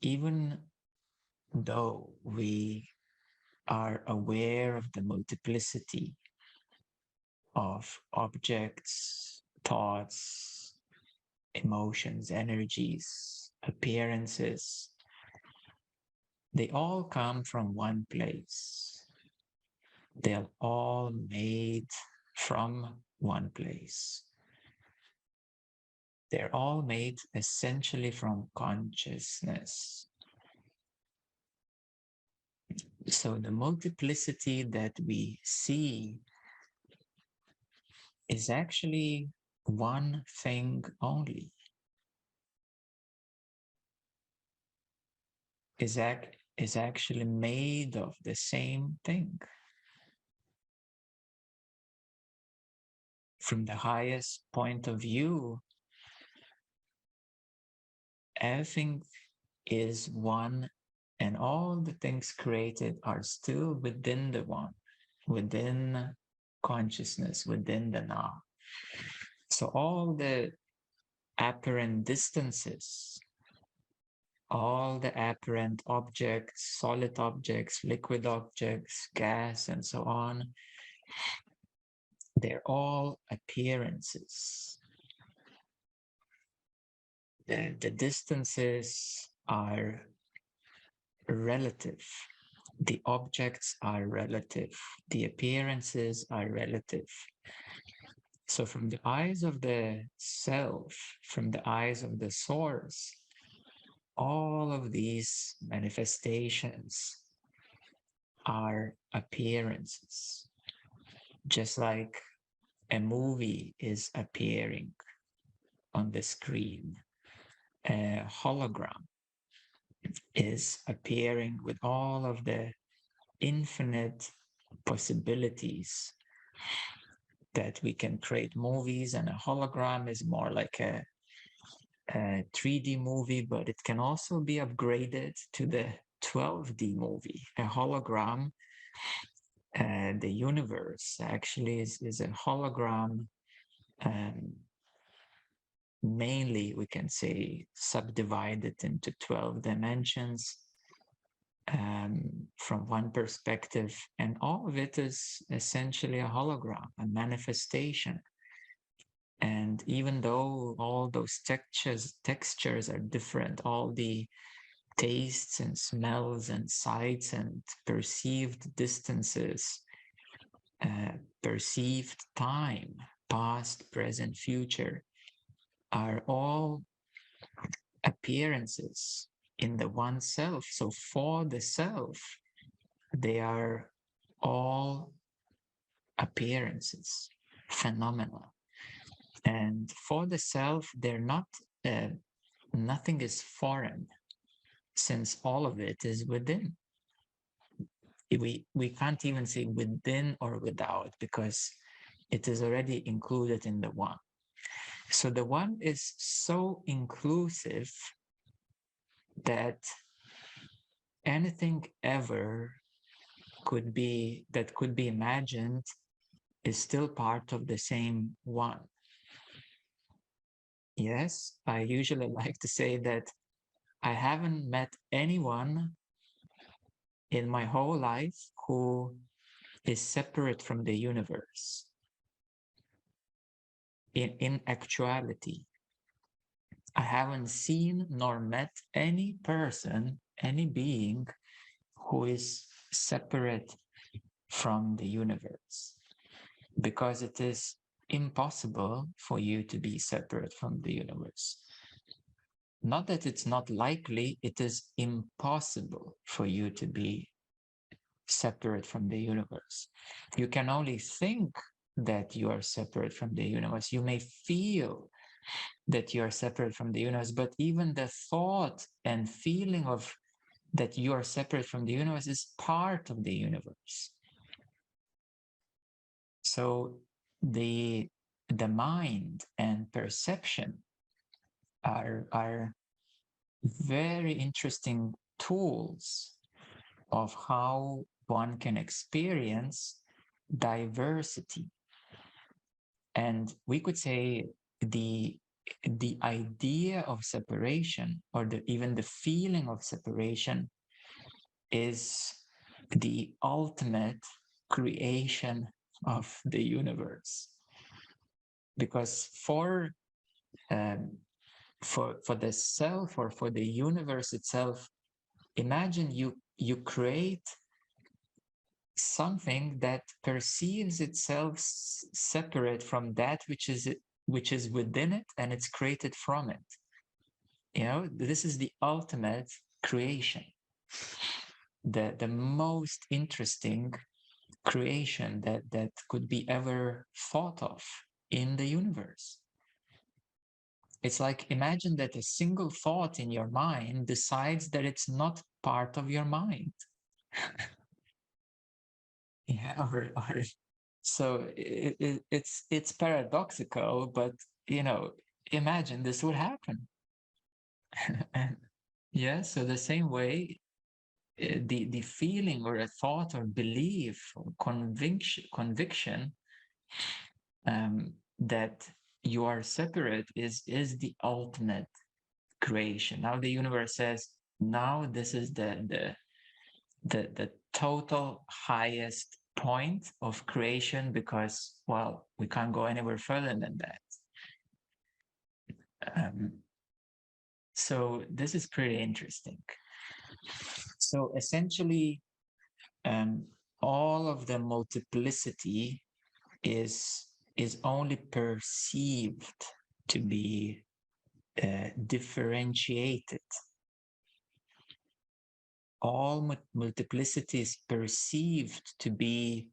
even though we are aware of the multiplicity of objects, thoughts, emotions, energies, appearances, they all come from one place. They're all made from one place. They're all made essentially from consciousness. So the multiplicity that we see is actually one thing only. Is actually made of the same thing. From the highest point of view, everything is one, and all the things created are still within the one, within consciousness, within the now. So all the apparent distances, all the apparent objects, solid objects, liquid objects, gas, and so on, they're all appearances. The distances are relative. The objects are relative. The appearances are relative. So from the eyes of the self, from the eyes of the source, all of these manifestations are appearances. Just like a movie is appearing on the screen, a hologram is appearing with all of the infinite possibilities that we can create movies, and a hologram is more like a 3D movie, but it can also be upgraded to the 12D movie. A hologram, the universe actually is a hologram, mainly we can say subdivided into 12 dimensions from one perspective, and all of it is essentially a hologram, a manifestation. And even though all those textures are different, all the tastes and smells and sights and perceived distances, perceived time, past, present, future, are all appearances in the one self. So for the self, they are all appearances, phenomena. And for the self, they're not, nothing is foreign, since all of it is within. We can't even say within or without, because it is already included in the one. So the one is so inclusive that anything ever that could be imagined is still part of the same one. Yes, I usually like to say that I haven't met anyone in my whole life who is separate from the universe. In actuality, I haven't seen nor met any person, any being who is separate from the universe, because it is impossible for you to be separate from the universe. Not that it's not likely, it is impossible for you to be separate from the universe. You can only think that you are separate from the universe. You may feel that you are separate from the universe, but even the thought and feeling of that you are separate from the universe is part of the universe. So the mind and perception are very interesting tools of how one can experience diversity. And we could say the the idea of separation, or even the feeling of separation, is the ultimate creation of the universe. Because um, for the self, or for the universe itself, imagine you create something that perceives itself separate from that which is within it, and it's created from it. You know, this is the ultimate creation, the most interesting creation that could be ever thought of in the universe. It's like, imagine that a single thought in your mind decides that it's not part of your mind. Yeah, or so it's paradoxical, but you know, imagine this would happen. And yeah, so the same way, the feeling or a thought or belief or conviction that you are separate is the ultimate creation. Now the universe says, now this is the total highest point of creation, because, well, we can't go anywhere further than that. So this is pretty interesting. So essentially, all of the multiplicity is only perceived to be differentiated. All multiplicity is perceived to be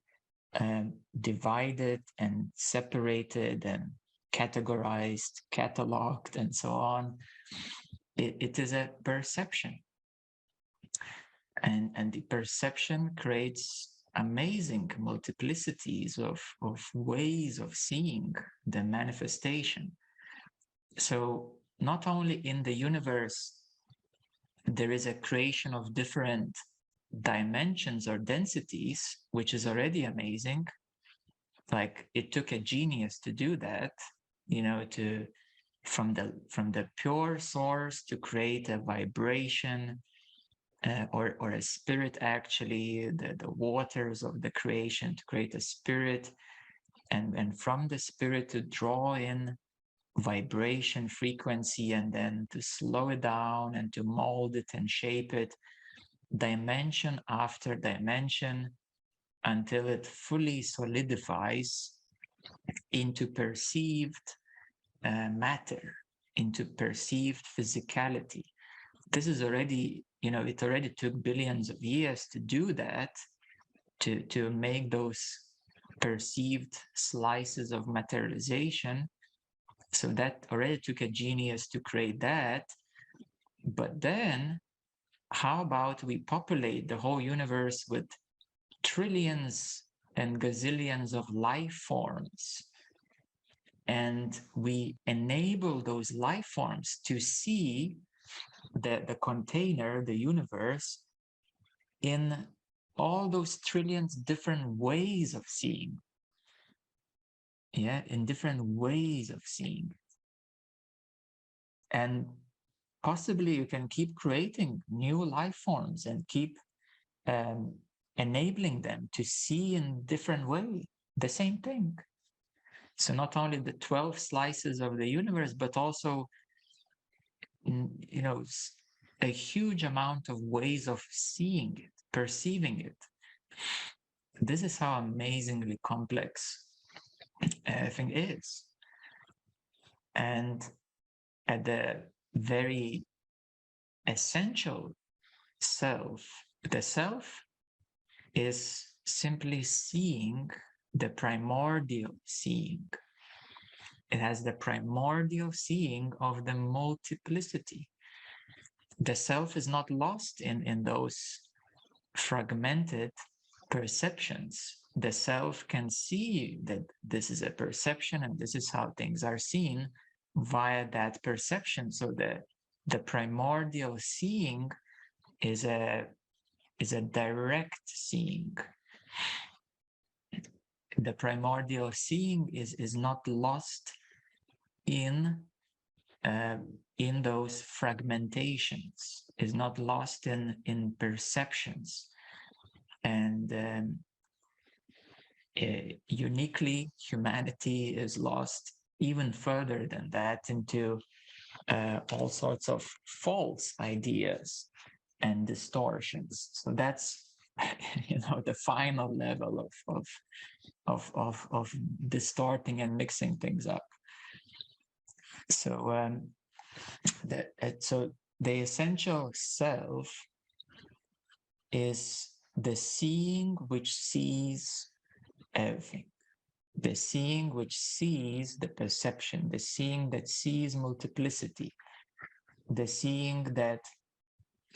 divided and separated and categorized, cataloged, and so on. It is a perception. And the perception creates amazing multiplicities of ways of seeing the manifestation. So not only in the universe there is a creation of different dimensions or densities, which is already amazing. Like, it took a genius to do that, you know, to from the pure source to create a vibration, or a spirit, actually, the waters of the creation, to create a spirit, and from the spirit to draw in vibration frequency, and then to slow it down and to mold it and shape it dimension after dimension until it fully solidifies into perceived matter, into perceived physicality. This is already, you know, it already took billions of years to do that, to make those perceived slices of materialization. So that already took a genius to create that. But then, how about we populate the whole universe with trillions and gazillions of life forms, and we enable those life forms to see the container, the universe, in all those trillions different ways of seeing. Yeah, in different ways of seeing. And possibly you can keep creating new life forms and keep enabling them to see in different way the same thing. So not only the 12 slices of the universe, but also, you know, a huge amount of ways of seeing it, perceiving it. This is how amazingly complex everything is. And at the very essential self, the self is simply seeing, the primordial seeing. It has the primordial seeing of the multiplicity. The self is not lost in those fragmented perceptions. The self can see that this is a perception and this is how things are seen via that perception. So the primordial seeing is a direct seeing. The primordial seeing is not lost in in those fragmentations, is not lost in perceptions. And uniquely, humanity is lost even further than that into all sorts of false ideas and distortions. So that's the final level of distorting and mixing things up. So so the essential self is the seeing which sees everything, the seeing which sees the perception, the seeing that sees multiplicity, the seeing that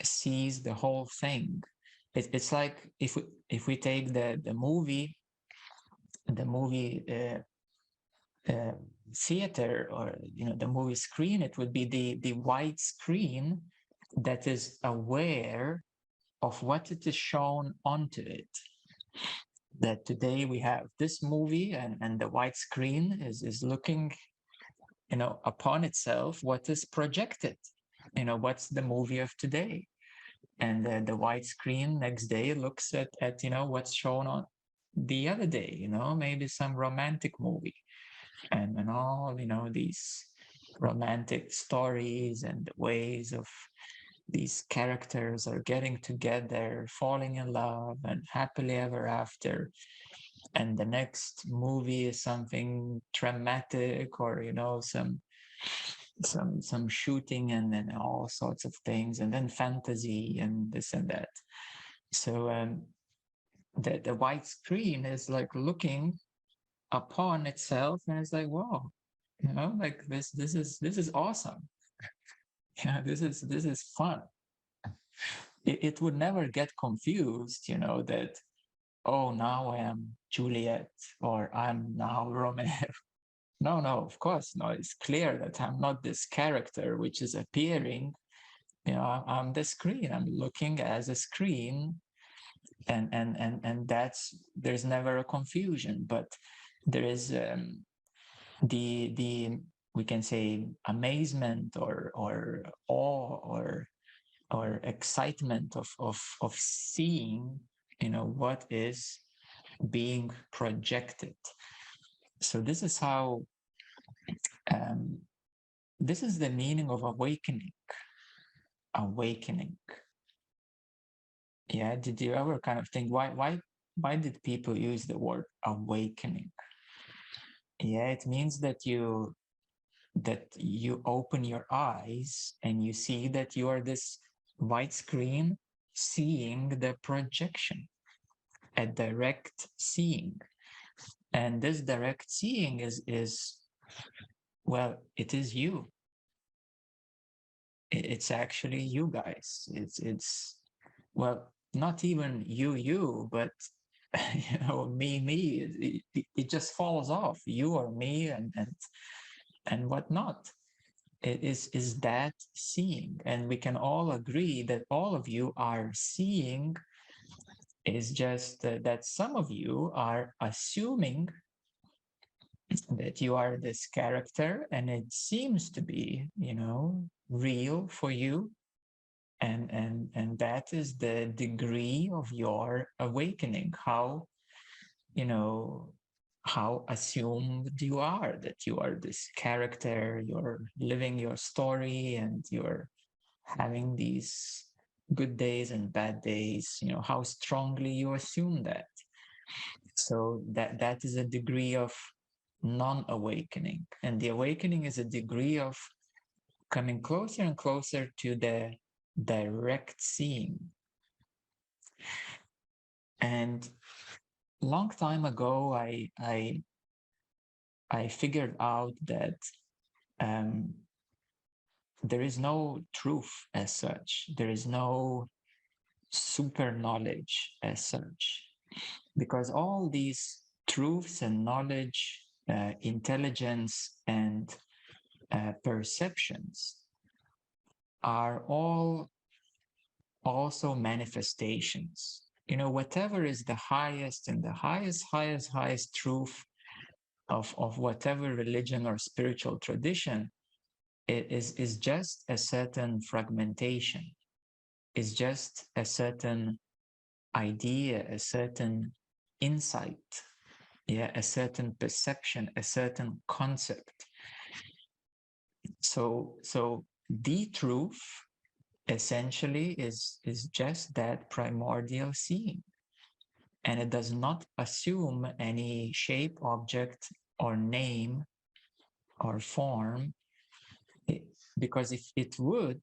sees the whole thing. It's like if we take the movie theater, or the movie screen, it would be the white screen that is aware of what it is shown onto it. That today we have this movie, and the white screen is looking upon itself what is projected, what's the movie of today. And the white screen next day looks at what's shown on the other day, maybe some romantic movie, and all these romantic stories and ways of these characters are getting together, falling in love, and happily ever after. And the next movie is something dramatic, or some shooting, and then all sorts of things, and then fantasy and this and that. So the white screen is like looking upon itself, and it's like, wow, like this is awesome. This is fun. It would never get confused, that, oh, now I am Juliet, or I'm now Romeo. No, of course, no. It's clear that I'm not this character which is appearing. I'm the screen. I'm looking as a screen, and there's never a confusion. But there is the we can say amazement, or awe, or excitement of seeing what is being projected. So this is how this is the meaning of awakening. Yeah, did you ever kind of think why did people use the word awakening? Yeah, it means that you open your eyes and you see that you are this white screen seeing the projection, a direct seeing. And this direct seeing is well, it is you. It's actually you guys. It's well, not even you, but me. It just falls off. You or me, and whatnot. It is that seeing, and we can all agree that all of you are seeing. Is just that some of you are assuming that you are this character, and it seems to be real for you, and that is the degree of your awakening, how assumed you are that you are this character, you're living your story, and you're having these good days and bad days, how strongly you assume that. So that is a degree of non-awakening, and the awakening is a degree of coming closer and closer to the direct seeing. And long time ago, I figured out that there is no truth as such. There is no super knowledge as such, because all these truths and knowledge, intelligence, and perceptions are all also manifestations. Whatever is the highest and the highest truth of whatever religion or spiritual tradition, is just a certain fragmentation, is just a certain idea, a certain insight, yeah, a certain perception, a certain concept. So the truth essentially is just that primordial seeing, and it does not assume any shape, object, or name or form, because if it would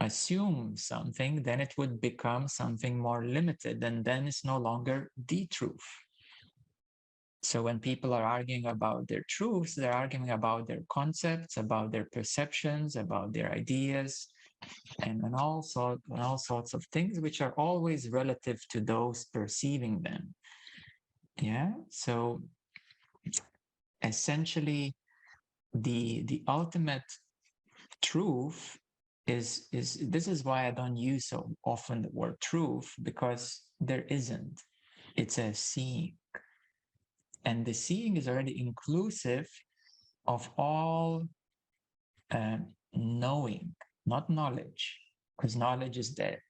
assume something, then it would become something more limited, and then it's no longer the truth. So when people are arguing about their truths, they're arguing about their concepts, about their perceptions, about their ideas, and all sorts of things, which are always relative to those perceiving them. Yeah. So essentially, the ultimate truth is this is why I don't use so often the word truth, because there isn't. It's a seeing, and the seeing is already inclusive of all knowing, not knowledge, because knowledge is dead.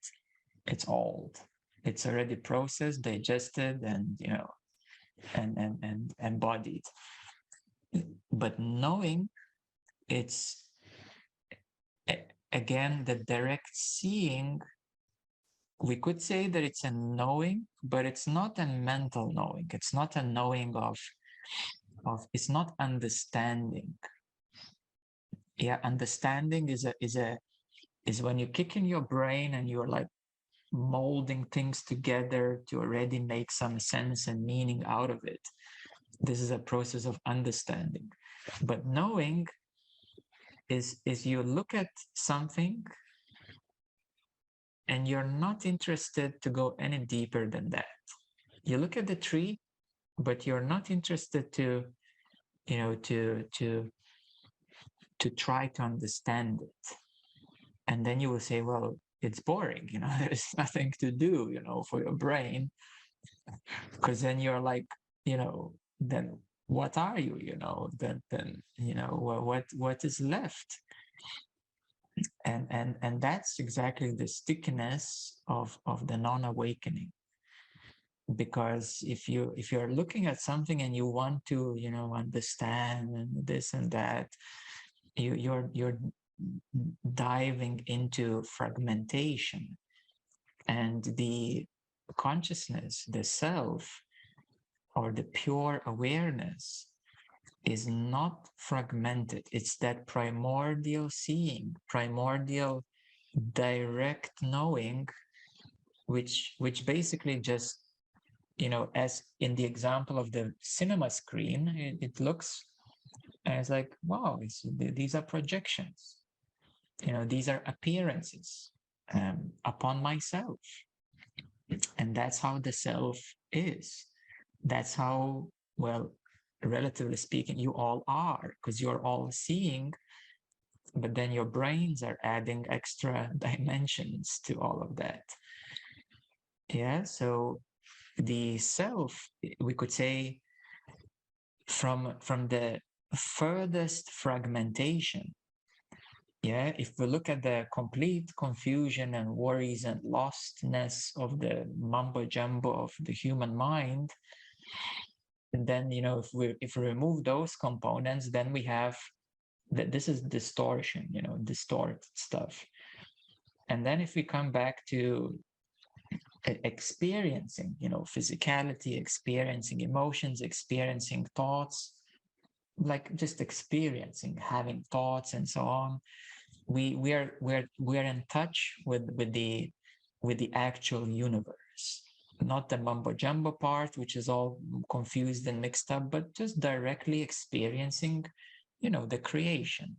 It's old. It's already processed, digested, and and embodied. But knowing, it's again the direct seeing. We could say that it's a knowing, but it's not a mental knowing. It's not a knowing of it's not understanding. Yeah, understanding is when you kick in your brain and you're like molding things together to already make some sense and meaning out of it. This is a process of understanding. But knowing is you look at something and you're not interested to go any deeper than that. You look at the tree, but you're not interested to, to try to understand it. And then you will say, well, it's boring, there's nothing to do, for your brain. Because then you're like, then what are you, then what is left? And that's exactly the stickiness of the non-awakening. Because if you're looking at something and you want to understand and this and that, you're diving into fragmentation, and the consciousness, the self, or the pure awareness is not fragmented. It's that primordial seeing, primordial direct knowing, which basically just, as in the example of the cinema screen, it looks as like, wow, these are projections. These are appearances upon myself. And that's how the self is. That's how, well, relatively speaking, you all are, because you're all seeing, but then your brains are adding extra dimensions to all of that. Yeah, so the self, we could say, from the furthest fragmentation, yeah, if we look at the complete confusion and worries and lostness of the mumbo jumbo of the human mind, and then if we remove those components, then we have that this is distortion, distorted stuff. And then if we come back to experiencing, physicality, experiencing emotions, experiencing thoughts, like just experiencing, having thoughts and so on, we're in touch with the actual universe, not the mumbo jumbo part, which is all confused and mixed up, but just directly experiencing, the creation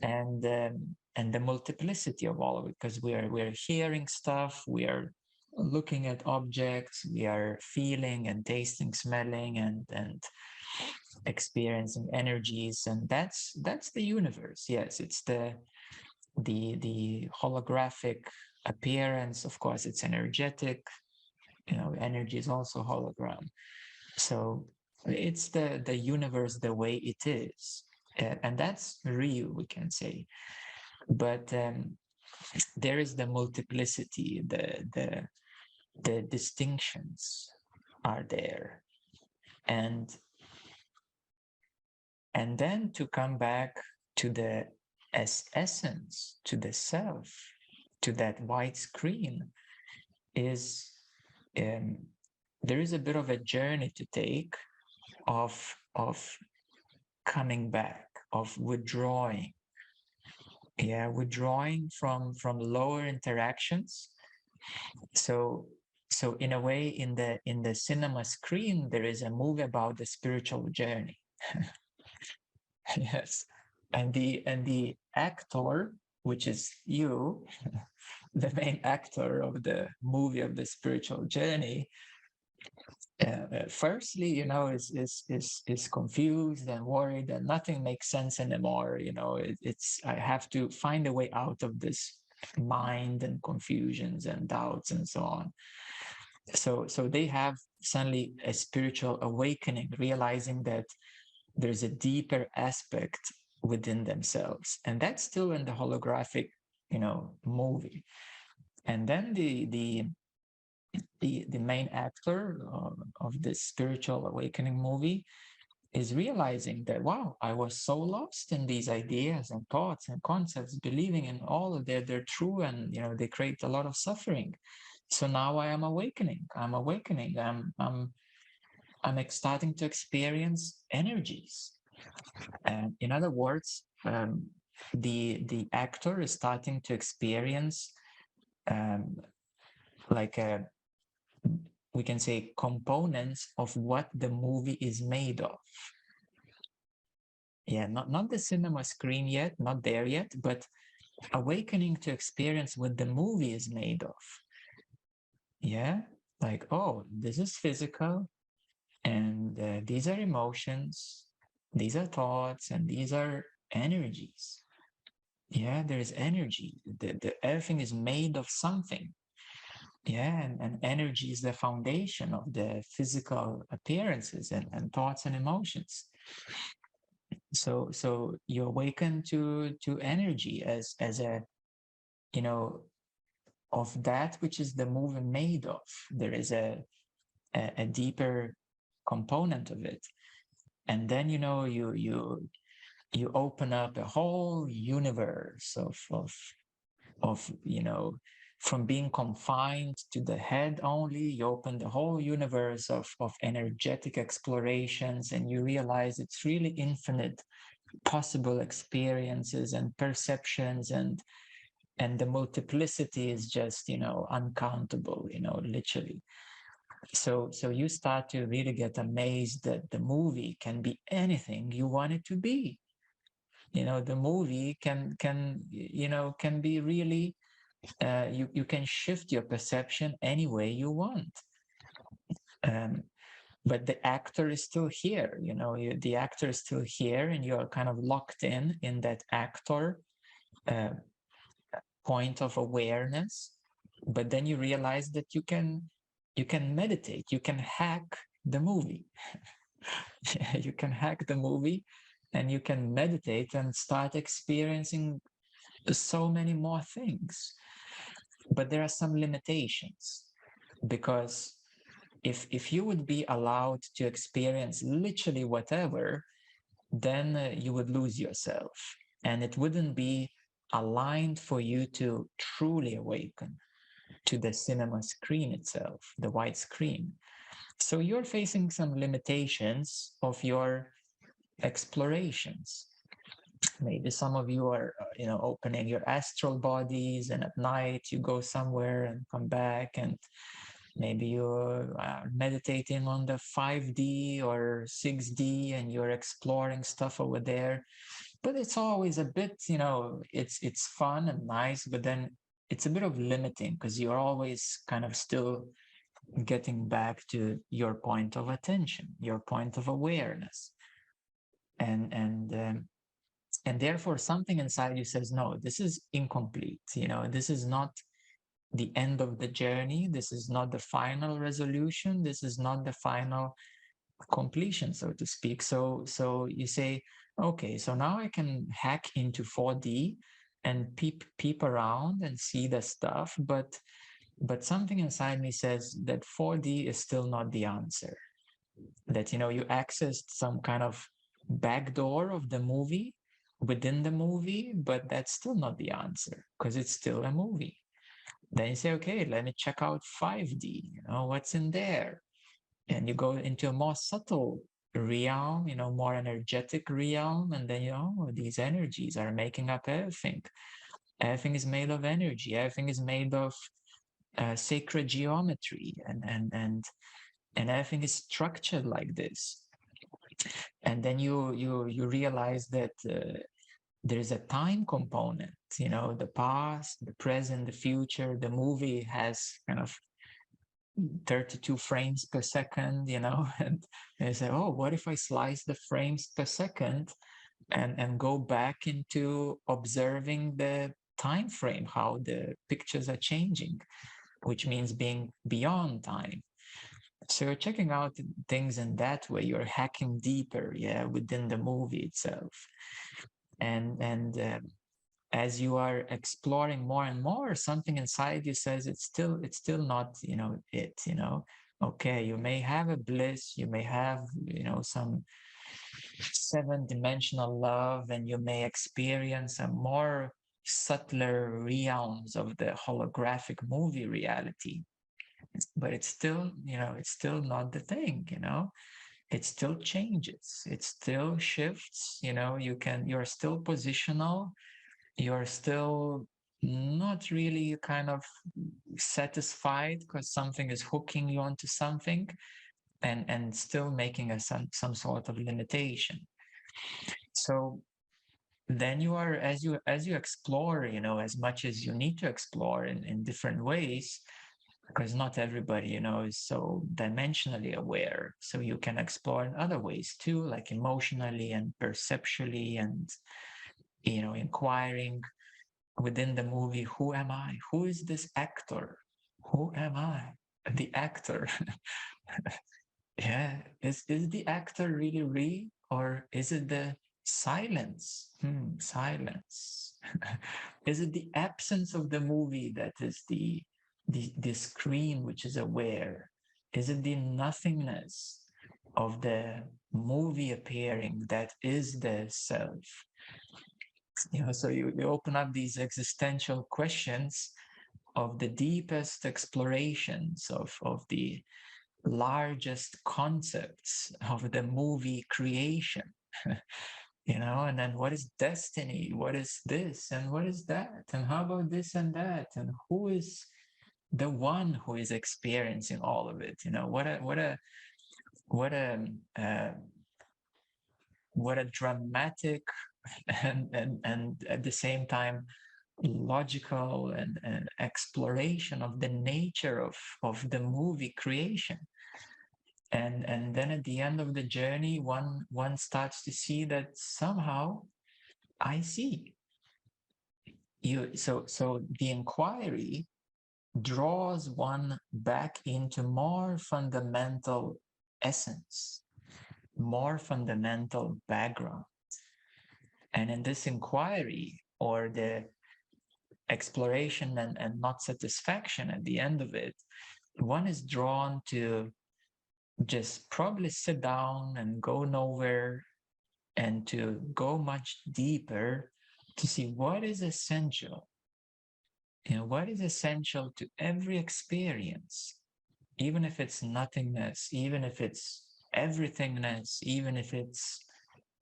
and the multiplicity of all of it, because we're hearing stuff, we are looking at objects, we are feeling and tasting, smelling, and experiencing energies, and that's the universe. Yes, it's the holographic appearance. Of course, it's energetic. Energy is also hologram. So it's the universe the way it is. And that's real, we can say. But there is the multiplicity, the distinctions are there. And then to come back to the essence, to the self, to that white screen, is there is a bit of a journey to take of coming back, of withdrawing. Yeah, withdrawing from lower interactions. So in a way, in the cinema screen, there is a movie about the spiritual journey. Yes. And the actor, which is you, the main actor of the movie of the spiritual journey, firstly, is confused and worried, and nothing makes sense anymore. It's I have to find a way out of this mind and confusions and doubts and so on. So they have suddenly a spiritual awakening, realizing that there's a deeper aspect within themselves, and that's still in the holographic, movie. And then the main actor of this spiritual awakening movie is realizing that, wow, I was so lost in these ideas and thoughts and concepts, believing in all of they're true, and they create a lot of suffering. So now I am awakening. I'm starting to experience energies. And in other words, the actor is starting to experience like we can say components of what the movie is made of. Yeah, not the cinema screen yet, not there yet, but awakening to experience what the movie is made of. Yeah, like, oh, this is physical, and these are emotions, these are thoughts, and these are energies. Yeah, there is energy. Everything is made of something. Yeah, and energy is the foundation of the physical appearances and thoughts and emotions. So you awaken to energy as a, you know, of that which is the movie made of. There is a deeper component of it. And then you open up a whole universe of from being confined to the head only. You open the whole universe of energetic explorations, and you realize it's really infinite possible experiences and perceptions, and the multiplicity is just uncountable, literally. So you start to really get amazed that the movie can be anything you want it to be. The movie can be really, you can shift your perception any way you want. But the actor is still here. The actor is still here, and you're kind of locked in that actor point of awareness. But then you realize that you can meditate, you can hack the movie. You can hack the movie, and you can meditate and start experiencing so many more things. But there are some limitations, because if you would be allowed to experience literally whatever, then you would lose yourself, and it wouldn't be aligned for you to truly awaken to the cinema screen itself, the white screen. So you're facing some limitations of your explorations. Maybe some of you are opening your astral bodies, and at night you go somewhere and come back, and maybe you're meditating on the 5D or 6D, and you're exploring stuff over there. But it's always a bit, it's fun and nice, but then it's a bit of limiting, because you're always kind of still getting back to your point of attention, your point of awareness. And therefore something inside you says, no, this is incomplete. This is not the end of the journey. This is not the final resolution. This is not the final completion, so to speak. So you say, okay, so now I can hack into 4D and peep around and see the stuff, but something inside me says that 4D is still not the answer. That, you know, you accessed some kind of backdoor of the movie within the movie, but that's still not the answer because it's still a movie. Then you say, okay, let me check out 5D, you know, what's in there? And you go into a more subtle realm, you know, more energetic realm, and then, you know, these energies are making up everything. Everything is made of energy. Everything is made of sacred geometry, and everything is structured like this. And then you realize that there is a time component. You know, the past, the present, the future. The movie has kind of 32 frames per second, you know, and they say, oh, what if I slice the frames per second and go back into observing the time frame, how the pictures are changing, which means being beyond time. So you're checking out things in that way. You're hacking deeper, yeah, within the movie itself. And as you are exploring more and more, something inside you says it's still not, you know, it, you know. Okay, you may have a bliss, you may have, you know, some 7-dimensional love, and you may experience a more subtler realms of the holographic movie reality, but it's still, you know, it's still not the thing, you know. It still changes, it still shifts, you know. You're still positional, you're still not really kind of satisfied because something is hooking you onto something, and still making some sort of limitation. So then you are, as you explore, you know, as much as you need to explore in different ways, because not everybody, you know, is so dimensionally aware. So you can explore in other ways too, like emotionally and perceptually, and, you know, inquiring within the movie, who am I? Who is this actor? Who am I? The actor. Yeah, is the actor really real, or is it the silence? Silence. Is it the absence of the movie that is the screen which is aware? Is it the nothingness of the movie appearing that is the self? You know, so you open up these existential questions of the deepest explorations of the largest concepts of the movie creation. You know, and then what is destiny? What is this and what is that? And how about this and that? And who is the one who is experiencing all of it? You know, what a uh, what a dramatic and at the same time logical and exploration of the nature of the movie creation. And then at the end of the journey, one starts to see that somehow I see you. So the inquiry draws one back into more fundamental essence, more fundamental background. And in this inquiry, or the exploration and not satisfaction at the end of it, one is drawn to just probably sit down and go nowhere, and to go much deeper to see what is essential. You know, what is essential to every experience, even if it's nothingness, even if it's everythingness, even if it's,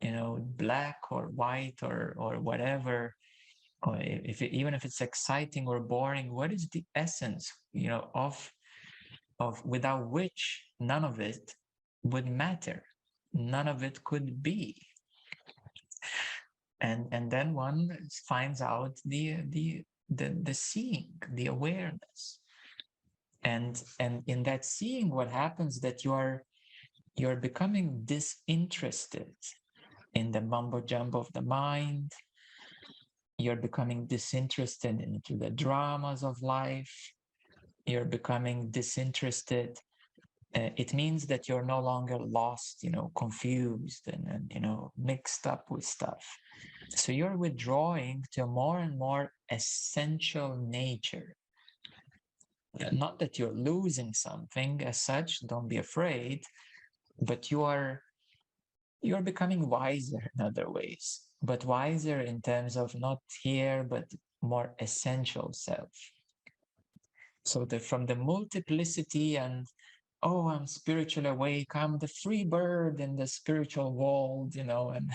you know, black or white or whatever, or even if it's exciting or boring. What is the essence, you know, of without which none of it would matter, none of it could be. And then one finds out the seeing, the awareness, and in that seeing, what happens that you're becoming disinterested in the mumbo jumbo of the mind. You're becoming disinterested into the dramas of life. You're becoming disinterested It means that you're no longer lost, confused and mixed up with stuff. So you're withdrawing to a more and more essential nature. Not that you're losing something as such, don't be afraid, but you're becoming wiser in other ways, but wiser in terms of not here, but more essential self. So from the multiplicity and, oh, I'm spiritually awake, I'm the free bird in the spiritual world, and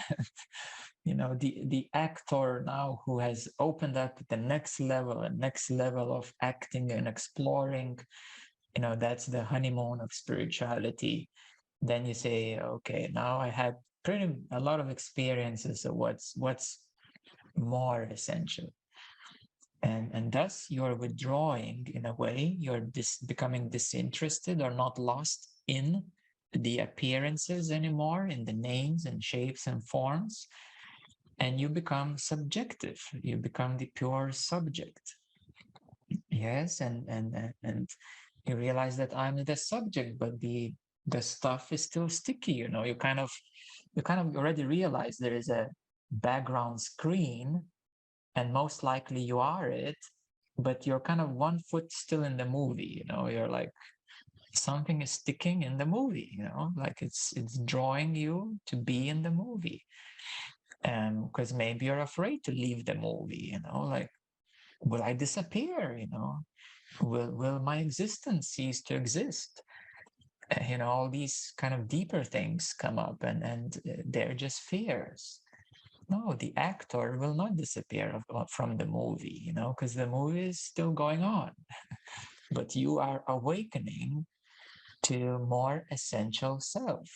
the actor now who has opened up the next level of acting and exploring, that's the honeymoon of spirituality. Then you say, okay, now I had a lot of experiences of what's more essential. And thus you're withdrawing in a way, you're becoming disinterested or not lost in the appearances anymore, in the names and shapes and forms, and you become subjective, you become the pure subject. Yes, and you realize that I'm the subject, but the stuff is still sticky, you kind of already realize there is a background screen, and most likely you are it, but you're kind of 1 foot still in the movie, you're like, something is sticking in the movie, like it's drawing you to be in the movie. Because maybe you're afraid to leave the movie, like, will I disappear, will my existence cease to exist? All these kind of deeper things come up, and they're just fears. No, the actor will not disappear from the movie, because the movie is still going on. But you are awakening to more essential self.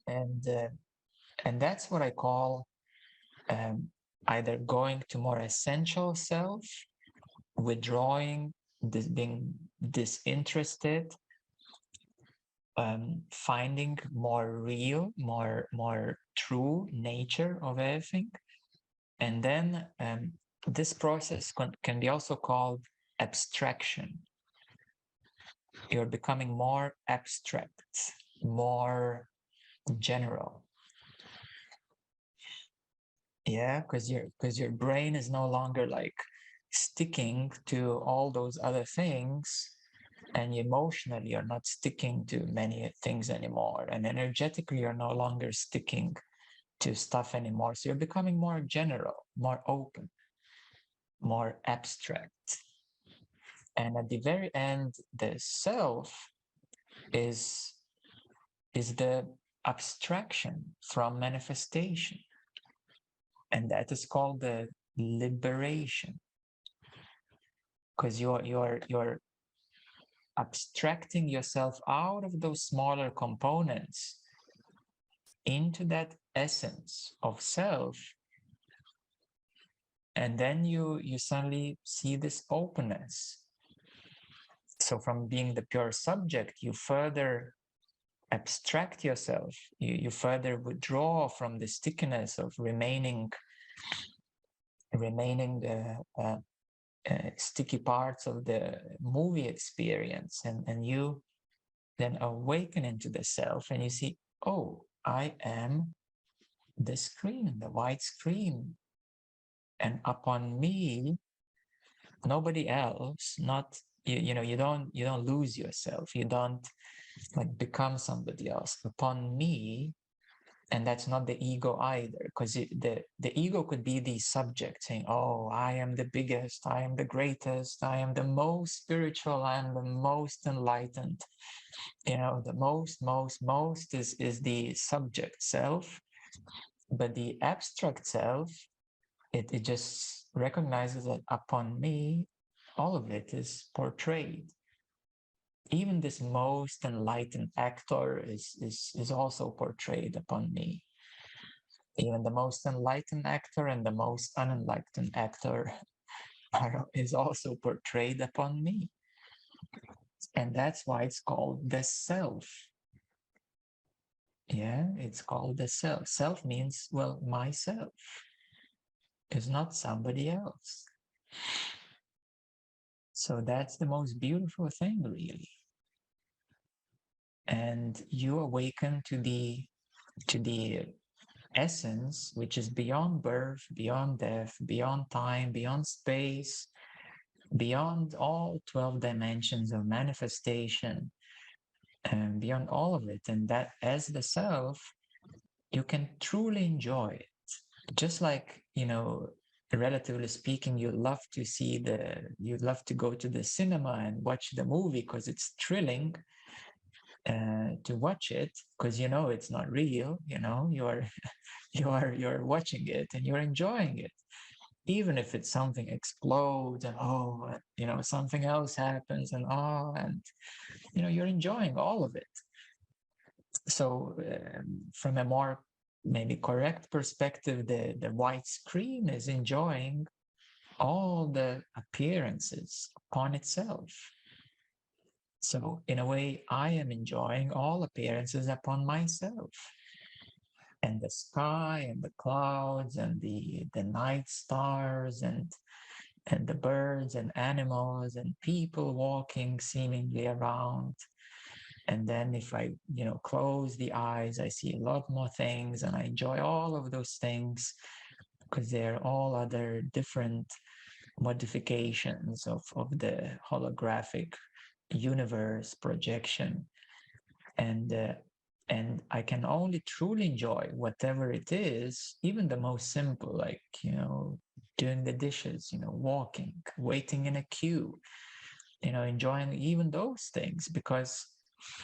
And that's what I call either going to more essential self, withdrawing, being disinterested, finding more real, more true nature of everything. And then this process can be also called abstraction. You're becoming more abstract, more general. Yeah, because your brain is no longer like sticking to all those other things, and emotionally you're not sticking to many things anymore, and energetically you're no longer sticking to stuff anymore. So you're becoming more general, more open, more abstract. And at the very end, the self is the abstraction from manifestation. And that is called the liberation. Because you're abstracting yourself out of those smaller components into that essence of self, and then you suddenly see this openness. So from being the pure subject, you further abstract yourself, you further withdraw from the stickiness of remaining sticky parts of the movie experience, and you then awaken into the self, and you see, oh, I am the screen, the white screen, and upon me, nobody else. Not you don't lose yourself, you don't like become somebody else. Upon me. And that's not the ego either, because the ego could be the subject saying, oh, I am the biggest, I am the greatest, I am the most spiritual, I am the most enlightened. The most is the subject self. But the abstract self, it just recognizes that upon me, all of it is portrayed. Even this most enlightened actor is also portrayed upon me. Even the most enlightened actor and the most unenlightened actor is also portrayed upon me. And that's why it's called the self. Yeah, it's called the self. Self means, well, myself. It's not somebody else. So that's the most beautiful thing, really. and you awaken to the essence, which is beyond birth, beyond death, beyond time, beyond space, beyond all 12 dimensions of manifestation, and beyond all of it. And that as the self, you can truly enjoy it. Just like, relatively speaking, you love to go to the cinema and watch the movie because it's thrilling to watch it, because it's not real. You're you're watching it and you're enjoying it, even if it's something explodes and something else happens and you're enjoying all of it. So from a more maybe correct perspective, the white screen is enjoying all the appearances upon itself. So in a way, I am enjoying all appearances upon myself, and the sky and the clouds and the night stars and the birds and animals and people walking seemingly around. And then if I close the eyes, I see a lot more things, and I enjoy all of those things because they're all other different modifications of the holographic universe projection. And I can only truly enjoy whatever it is, even the most simple, like doing the dishes, walking, waiting in a queue, enjoying even those things, because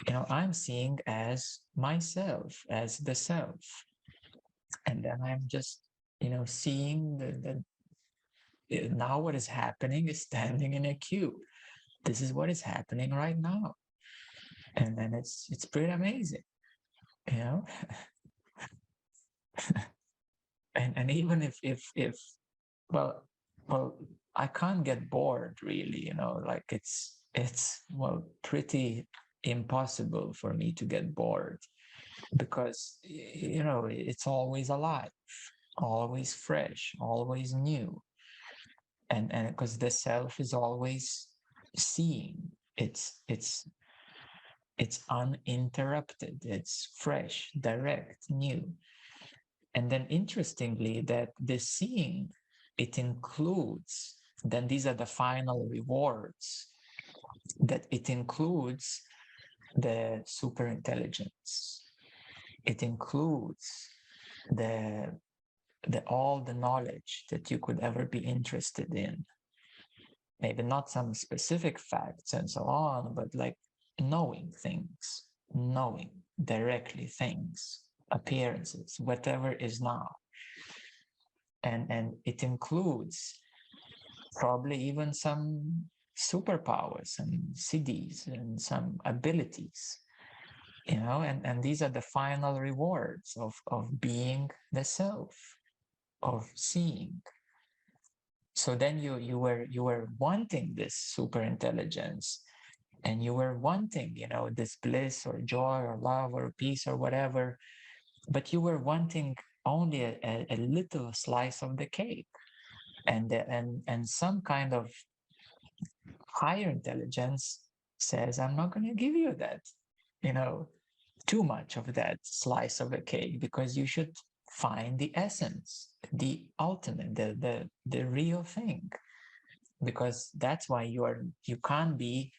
I'm seeing as myself, as the self. And then I'm just seeing the now what is happening is standing in a queue. This is what is happening right now. And then it's pretty amazing, you know and even if well well I can't get bored really, like it's pretty impossible for me to get bored, because it's always alive, always fresh, always new. And because the self is always seeing, it's uninterrupted, it's fresh, direct, new. And then interestingly, that the seeing, it includes, then these are the final rewards, that it includes the super intelligence. It includes the all the knowledge that you could ever be interested in. Maybe not some specific facts and so on, but like knowing things, knowing directly things, appearances, whatever is now. And it includes probably even some superpowers and cities and some abilities, and these are the final rewards of being the self, of seeing. So then you were wanting this super intelligence, and you were wanting this bliss or joy or love or peace or whatever, but you were wanting only a little slice of the cake. And some kind of higher intelligence says, I'm not going to give you that, you know too much of that slice of a cake, because you should find the essence, the ultimate, the real thing, because that's why you can't be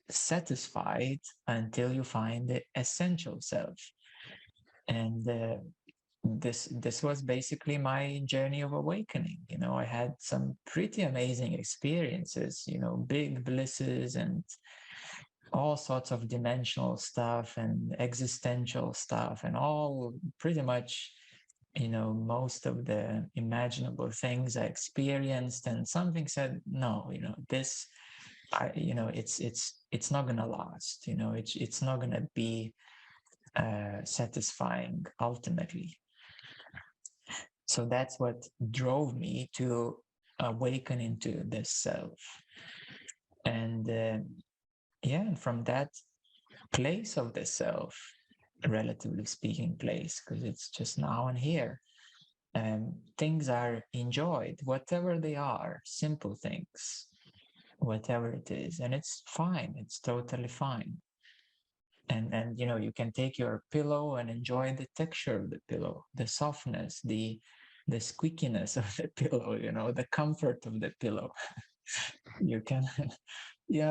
satisfied until you find the essential self. And this was basically my journey of awakening. I had some pretty amazing experiences, big blisses and all sorts of dimensional stuff and existential stuff, and all pretty much most of the imaginable things I experienced. And something said, no, this it's not gonna last. It's not gonna be satisfying ultimately. So that's what drove me to awaken into the self. And and from that place of the self, relatively speaking place, because it's just now and here, things are enjoyed, whatever they are, simple things, whatever it is, and it's fine, it's totally fine. And you can take your pillow and enjoy the texture of the pillow, the softness, the squeakiness of the pillow, the comfort of the pillow. You can you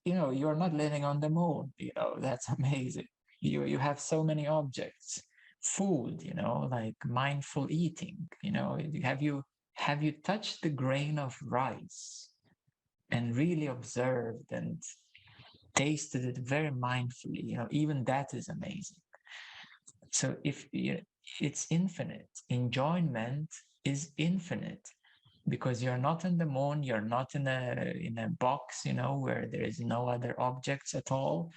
know you're not living on the moon. That's amazing. You have so many objects. Food, like mindful eating. Have you touched the grain of rice and really observed and tasted it very mindfully? Even that is amazing. So if it's infinite, enjoyment is infinite, because you're not in the moon, you're not in a box, where there is no other objects at all.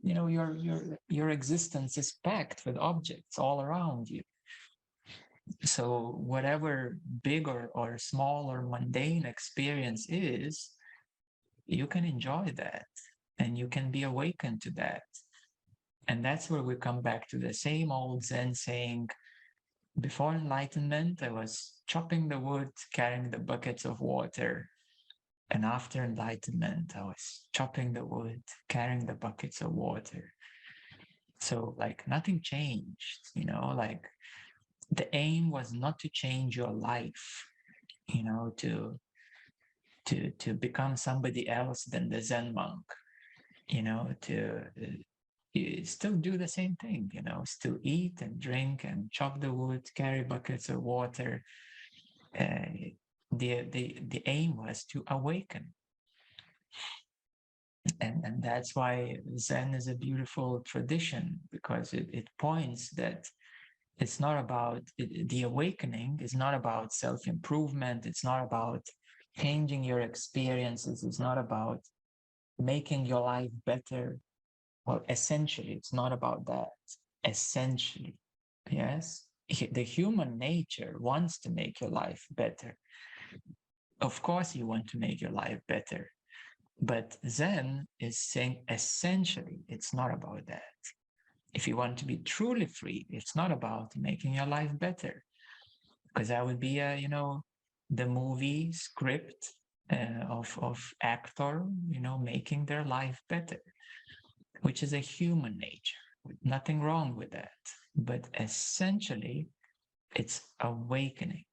Your existence is packed with objects all around you. So whatever big or small or mundane experience is, you can enjoy that and you can be awakened to that. And that's where we come back to the same old Zen saying: before enlightenment, I was chopping the wood, carrying the buckets of water. And after enlightenment, I was chopping the wood, carrying the buckets of water. So, like, nothing changed, like the aim was not to change your life, to become somebody else than the Zen monk, to you still do the same thing, still eat and drink and chop the wood, carry buckets of water. The aim was to awaken. And that's why Zen is a beautiful tradition, because it points that it's not about the awakening is not about self-improvement. It's not about changing your experiences. It's not about making your life better. Well, essentially, it's not about that. Essentially, yes, the human nature wants to make your life better. Of course, you want to make your life better. But Zen is saying essentially, it's not about that. If you want to be truly free, it's not about making your life better, because that would be the movie script of actor, making their life better, which is a human nature. Nothing wrong with that. But essentially, it's awakening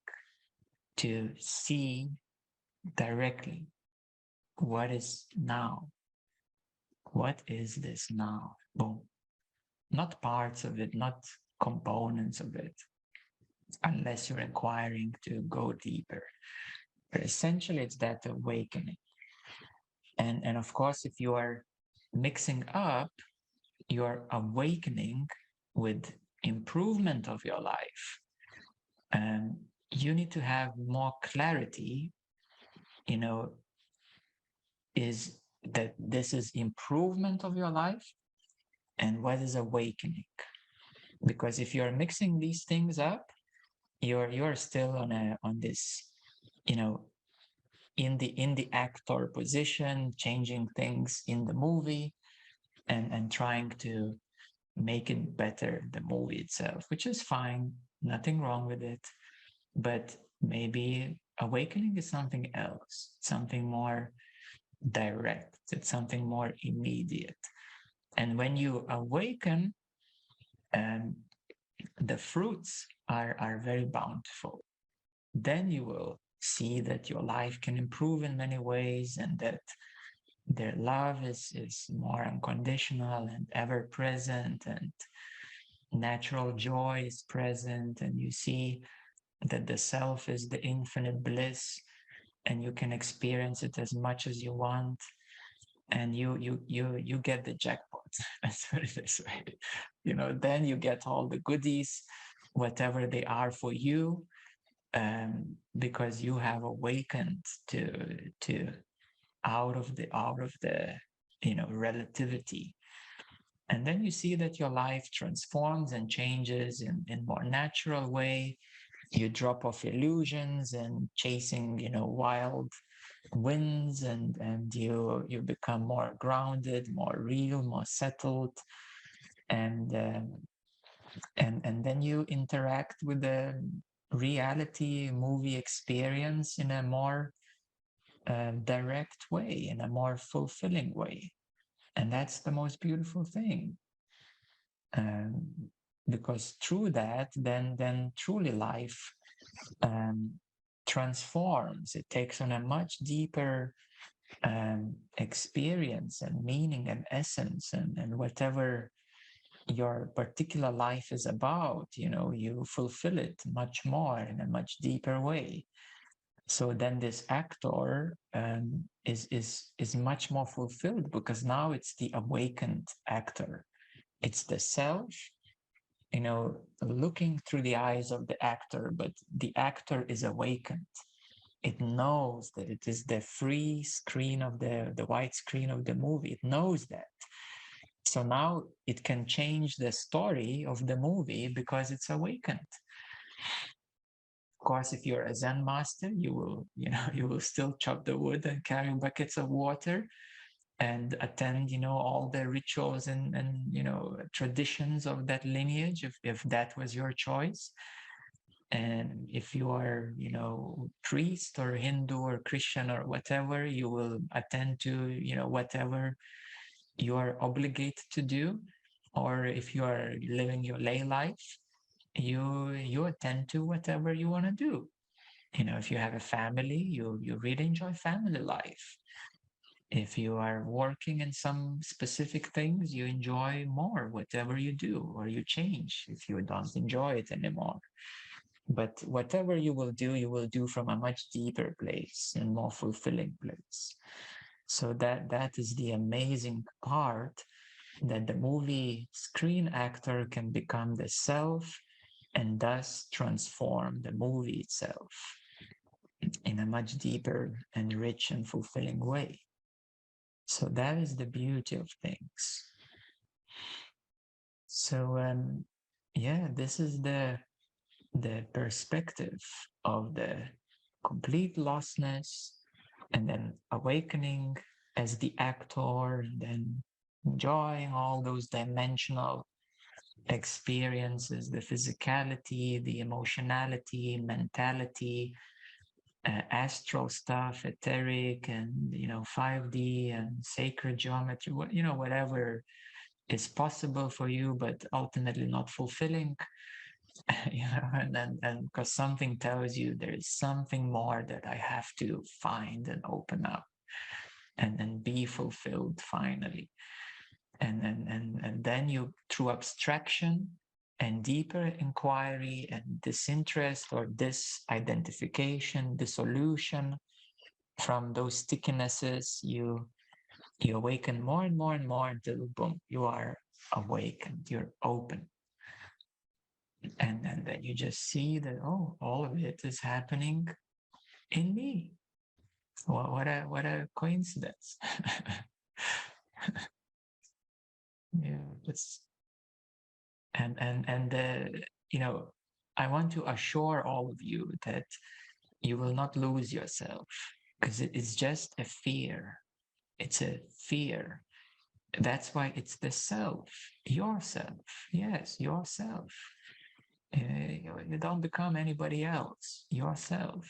to see directly what is now. What is this now? Boom. Not parts of it, not components of it, unless you're inquiring to go deeper. But essentially, it's that awakening. And of course, if you are mixing up your awakening with improvement of your life, you need to have more clarity, is that this is improvement of your life and what is awakening. Because if you're mixing these things up, you're still on this, in the actor position, changing things in the movie and trying to make it better, the movie itself, which is fine, nothing wrong with it. But maybe awakening is something else, something more direct, it's something more immediate. And when you awaken, the fruits are very bountiful. Then you will see that your life can improve in many ways, and that their love is more unconditional and ever present, and natural joy is present, and you see that the self is the infinite bliss, and you can experience it as much as you want, and you get the jackpot. Let's put it this way. Then you get all the goodies, whatever they are for you, because you have awakened to out of the relativity. And then you see that your life transforms and changes in more natural way. You drop off illusions and chasing wild winds, and you become more grounded, more real, more settled. And then you interact with the reality movie experience in a more direct way, in a more fulfilling way. And that's the most beautiful thing. Um, because through that, then truly life um, transforms. It takes on a much deeper experience and meaning and essence, and whatever your particular life is about, you fulfill it much more in a much deeper way. So then this actor is much more fulfilled, because now it's the awakened actor. It's the self, looking through the eyes of the actor, but the actor is awakened. It knows that it is the free screen of the white screen of the movie. It knows that. So now it can change the story of the movie because it's awakened. Of course, if you're a Zen master, you will, you will still chop the wood and carry buckets of water and attend, all the rituals and traditions of that lineage, if that was your choice. And if you are, priest or Hindu or Christian or whatever, you will attend to, whatever you are obligated to do. Or if you are living your lay life, you attend to whatever you want to do. If you have a family, you really enjoy family life. If you are working in some specific things, you enjoy more whatever you do, or you change if you don't enjoy it anymore. But whatever you will do from a much deeper place and more fulfilling place. So that is the amazing part, that the movie screen actor can become the self and thus transform the movie itself in a much deeper and rich and fulfilling way. So that is the beauty of things. So yeah, this is the perspective of the complete lostness, and then awakening as the actor, and then enjoying all those dimensional experiences, the physicality, the emotionality, mentality, astral stuff, etheric, and 5D and sacred geometry, whatever is possible for you, but ultimately not fulfilling. And because something tells you there is something more that I have to find and open up and be fulfilled finally. And then you, through abstraction and deeper inquiry and disinterest or disidentification, dissolution from those stickinesses, you awaken more and more and more until boom, you are awakened, you're open. And then you just see that, oh, all of it is happening in me. What a coincidence. Yeah, it's and I want to assure all of you that you will not lose yourself, because it's just a fear. It's a fear. That's why it's the self, yourself. Yes, yourself. You don't become anybody else, yourself.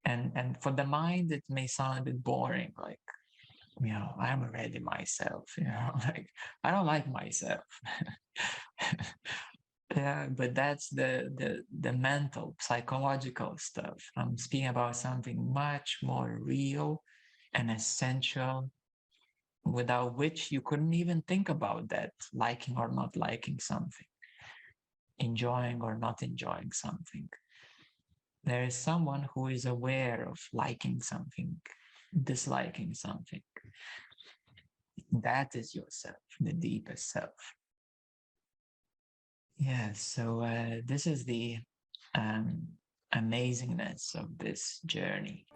And for the mind, it may sound a bit boring, like, I'm already myself, like, I don't like myself. Yeah, but that's the mental, psychological stuff. I'm speaking about something much more real and essential, without which you couldn't even think about that, liking or not liking something, enjoying or not enjoying something. There is someone who is aware of liking something, disliking something. That is yourself, the deepest self. Yeah, so this is the um, amazingness of this journey.